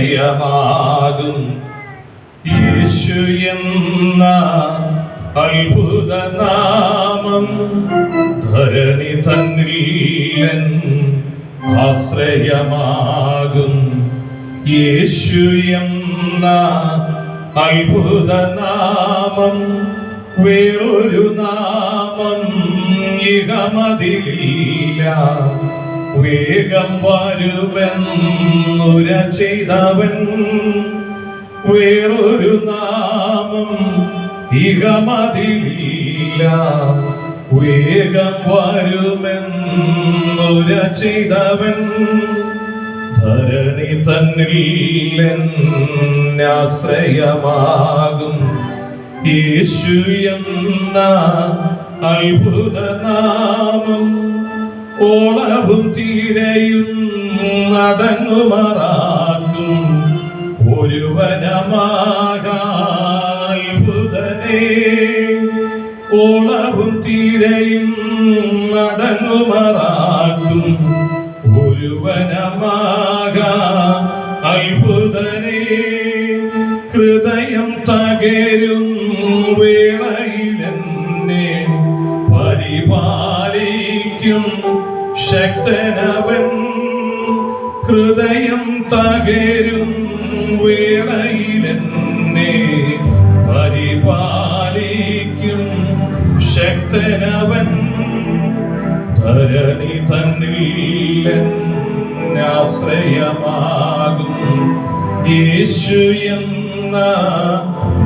ആശ്രയമാകും യേശു എന്ന അത്ഭുതനാമം ധരണി തന്നിൽ ആശ്രയമാകും യേശു എന്ന അത്ഭുതനാമം വേറൊരു നാമം ഇഹമതിലില്ല. വേഗം വരുമെന്നുര ചെയ്തവൻ വേറൊരു നാമം ഇഹമതിലില്ല. വേഗം വരുമെന്നുര ചെയ്തവൻ ധരണി തന്നിൽ ആശ്രയമാകും യേശു എന്ന അത്ഭുതനാമം. ഓളവും തീരയും നടങ്ങുമാറാക്കും ഒരുവനമാകാത്ഭുതനേ. ഓളവും തീരയും നടങ്ങുമാറാക്കും ഒരുവനമാകാത്ഭുതനേ. ഹൃദയം തകരും വേളയിലെന്നെ പരിപാലിക്കും ശക്തനവൻ. ഹൃദയം തകരും വേളയിലെന്നെ പരിപാലിക്കും ശക്തനവൻ. ധരണി തന്നിൽ ആശ്രയമാകും യേശു എന്ന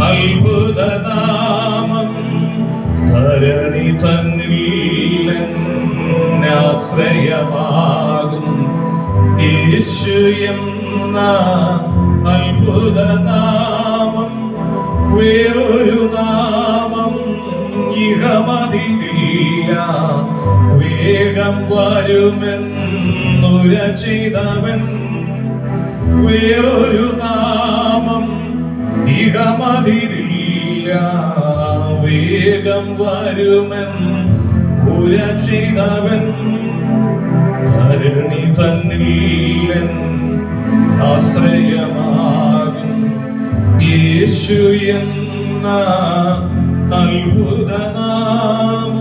അത്ഭുതനാമം. ധരണി തന്നിൽ ആശ്രയമാകും യേശു എന്ന അത്ഭുതനാമം. വേറൊരു നാമം ഇഹമതിലില്ല. വേഗം വരുമെന്നുര ചെയ്തവൻ വേറൊരു നാമം ഇഹമതിലില്ല. വേഗം വരുമെന്നുര ചെയ്തവൻ ധരണി തന്നിൽ ആശ്രയമാകും യേശു എന്ന അത്ഭുതനാമം.